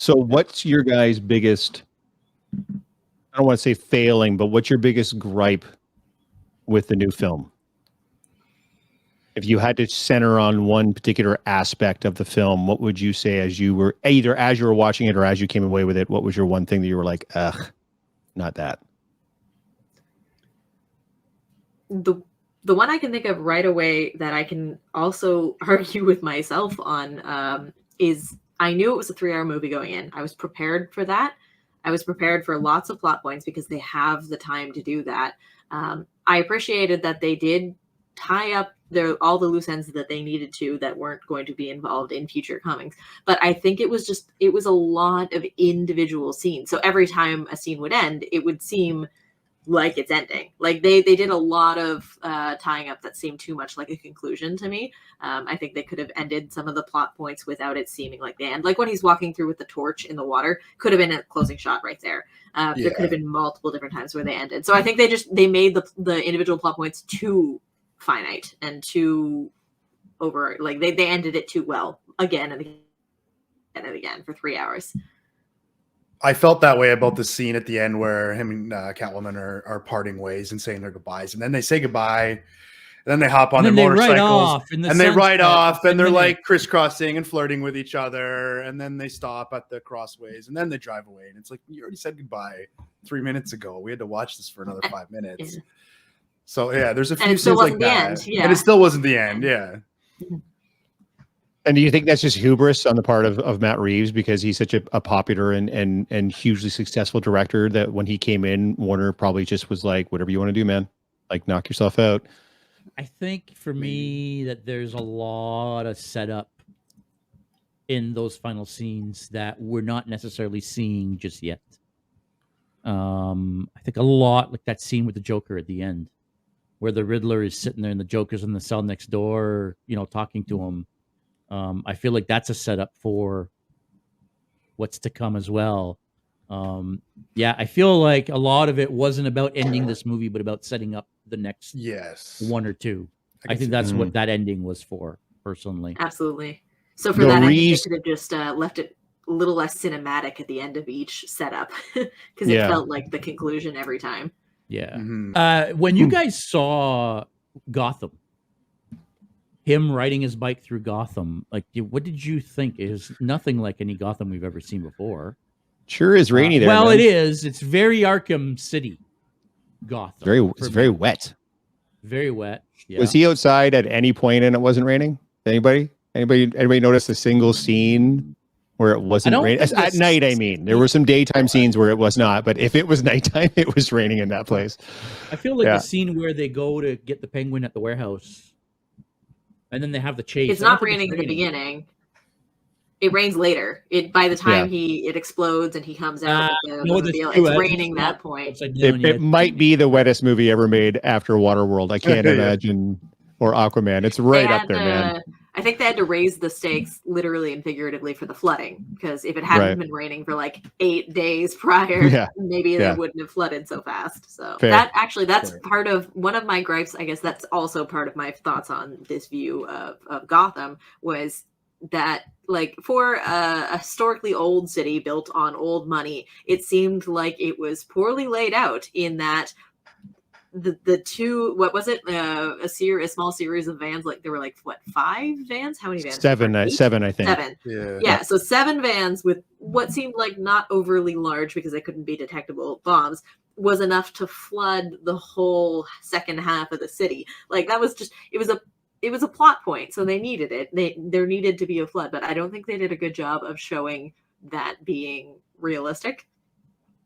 So what's your guys' biggest, I don't want to say failing, but what's your biggest gripe with the new film? If you had to center on one particular aspect of the film, what would you say as you were watching it or as you came away with it? What was your one thing that you were like, ugh, not that? The one I can think of right away that I can also argue with myself on is I knew it was a 3-hour movie going in. I was prepared for that. I was prepared for lots of plot points because they have the time to do that. I appreciated that they did tie up all the loose ends that they needed to that weren't going to be involved in future comings. But I think it was a lot of individual scenes. So every time a scene would end, it would seem like it's ending. Like they did a lot of tying up that seemed too much like a conclusion to me. I think they could have ended some of the plot points without it seeming like the end. Like when he's walking through with the torch in the water, could have been a closing shot right there. There could have been multiple different times where they ended. So I think they made the individual plot points too finite and too over. Like they ended it too well again and again and again for 3 hours. I felt that way about the scene at the end where him and Catwoman are parting ways and saying their goodbyes. And then they say goodbye. And then they hop on their motorcycles. They ride off and they're like crisscrossing and flirting with each other. And then they stop at the crossways and then they drive away. And it's like, you already said goodbye 3 minutes ago. We had to watch this for another 5 minutes. So, yeah, there's a few scenes like that. And it still wasn't the end. Yeah. And do you think that's just hubris on the part of Matt Reeves because he's such a popular and hugely successful director that when he came in, Warner probably just was like, whatever you want to do, man, like knock yourself out. I think for me that there's a lot of setup in those final scenes that we're not necessarily seeing just yet. I think a lot like that scene with the Joker at the end where the Riddler is sitting there and the Joker's in the cell next door, talking to him. I feel like that's a setup for what's to come as well. I feel like a lot of it wasn't about ending this movie, but about setting up the next one or two. I think that's what that ending was for, personally. Absolutely. So for that, I think they could have just left it a little less cinematic at the end of each setup because it felt like the conclusion every time. Yeah. When you guys saw Gotham, him riding his bike through Gotham, like, what did you think? It is nothing like any Gotham we've ever seen before. Sure is rainy there. Well, man. it is. It's very Arkham City, Gotham. It's very wet. Very wet. Yeah. Was he outside at any point and it wasn't raining? Anybody notice a single scene where it wasn't raining? At night, I mean. There were some daytime scenes where it was not, but if it was nighttime, it was raining in that place. I feel like the scene where they go to get the Penguin at the warehouse. And then they have the chase. It's not raining in the beginning. It rains later. By the time it explodes and he comes out with the automobile, it's raining that point. It might be the wettest movie ever made after Waterworld. I can't imagine. Or Aquaman. It's right up there, man. I think they had to raise the stakes literally and figuratively for the flooding because if it hadn't been raining for like 8 days prior, maybe they wouldn't have flooded so fast. So that's part of one of my gripes. I guess that's also part of my thoughts on this view of Gotham was that like for a historically old city built on old money, it seemed like it was poorly laid out in that the two, what was it? A small series of vans. Like there were like 5 vans? How many vans? Seven, I think. 7. Yeah. So 7 vans with what seemed like not overly large because they couldn't be detectable bombs was enough to flood the whole second half of the city. Like that was just, it was a plot point. So they needed it. There needed to be a flood, but I don't think they did a good job of showing that being realistic.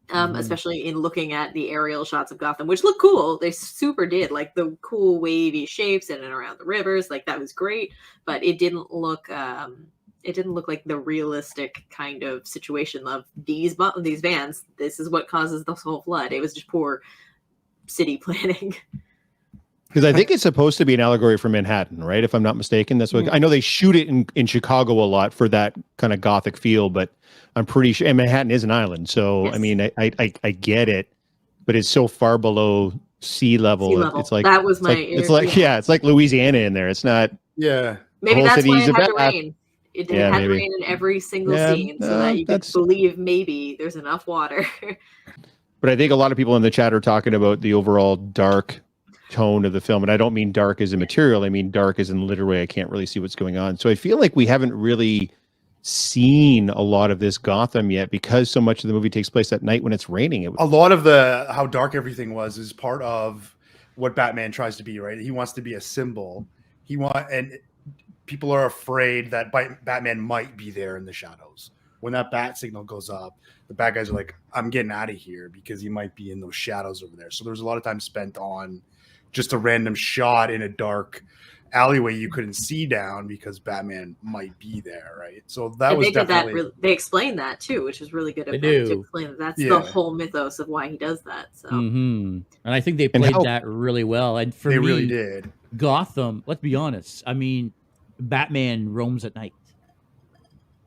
Especially in looking at the aerial shots of Gotham, which look cool. They super did, like the cool wavy shapes in and around the rivers. Like that was great, but it didn't look like the realistic kind of situation of these vans. This is what causes the whole flood. It was just poor city planning. Because I think it's supposed to be an allegory for Manhattan, right? If I'm not mistaken, that's what I know. They shoot it in Chicago a lot for that kind of Gothic feel, but I'm pretty sure, and Manhattan is an island, so I mean, I get it, but it's so far below sea level. It's like that was it's like Louisiana in there. It's not. Yeah, maybe that's why it had to rain. It had to rain in every single scene so that you could believe maybe there's enough water. But I think a lot of people in the chat are talking about the overall dark tone of the film. And I don't mean dark as in material. I mean dark as in literally I can't really see what's going on. So I feel like we haven't really seen a lot of this Gotham yet because so much of the movie takes place at night when it's raining. A lot of the how dark everything was is part of what Batman tries to be, right? He wants to be a symbol. And people are afraid that Batman might be there in the shadows. When that bat signal goes up, the bad guys are like, I'm getting out of here because he might be in those shadows over there. So there's a lot of time spent on just a random shot in a dark alleyway you couldn't see down because Batman might be there, right? So that was definitely... they explain that too, which is really good of them to explain that that's the whole mythos of why he does that. So and I think they played that really well. And for me, really did. Gotham, let's be honest, I mean, Batman roams at night.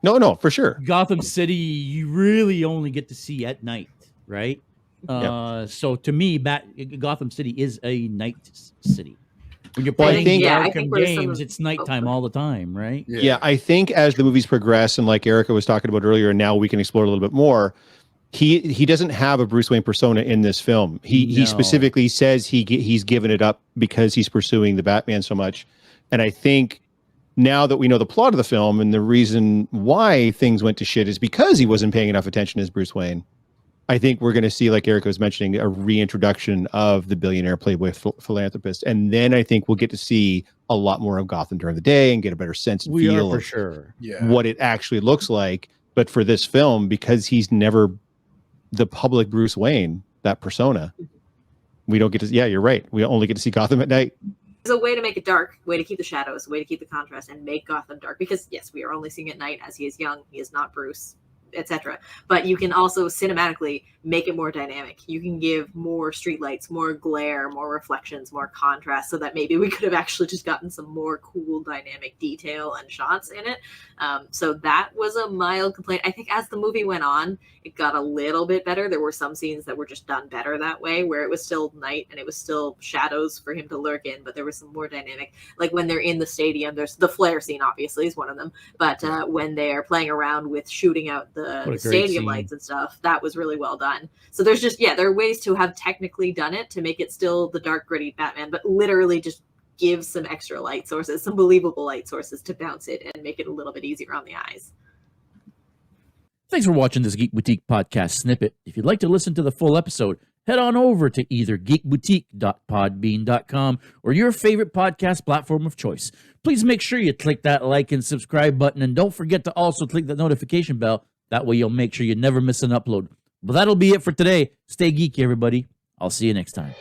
No, for sure. Gotham City, you really only get to see at night, right? So to me, Gotham City is a night city. When you're playing Arkham games, it's nighttime all the time, right? Yeah, I think as the movies progress, and like Erica was talking about earlier, and now we can explore a little bit more, he doesn't have a Bruce Wayne persona in this film. He specifically says he's given it up because he's pursuing the Batman so much. And I think now that we know the plot of the film and the reason why things went to shit is because he wasn't paying enough attention as Bruce Wayne, I think we're going to see, like Erica was mentioning, a reintroduction of the billionaire playboy philanthropist. And then I think we'll get to see a lot more of Gotham during the day and get a better sense and feel of what it actually looks like. But for this film, because he's never the public Bruce Wayne, that persona, we don't get to, you're right. We only get to see Gotham at night. There's a way to make it dark, way to keep the shadows, a way to keep the contrast and make Gotham dark. Because yes, we are only seeing it at night as he is young. He is not Bruce, etc. But you can also cinematically make it more dynamic. You can give more streetlights, more glare, more reflections, more contrast, so that maybe we could have actually just gotten some more cool dynamic detail and shots in it. So that was a mild complaint. I think as the movie went on, it got a little bit better. There were some scenes that were just done better that way, where it was still night and it was still shadows for him to lurk in, but there was some more dynamic. Like when they're in the stadium, there's the flare scene, obviously, is one of them. But when they are playing around with shooting out the stadium lights and stuff, that was really well done. So there's just, there are ways to have technically done it to make it still the dark, gritty Batman, but literally just give some extra light sources, some believable light sources to bounce it and make it a little bit easier on the eyes. Thanks for watching this Geek Boutique podcast snippet. If you'd like to listen to the full episode, head on over to either geekboutique.podbean.com or your favorite podcast platform of choice. Please make sure you click that like and subscribe button, and don't forget to also click the notification bell. That way you'll make sure you never miss an upload. But that'll be it for today. Stay geeky, everybody. I'll see you next time.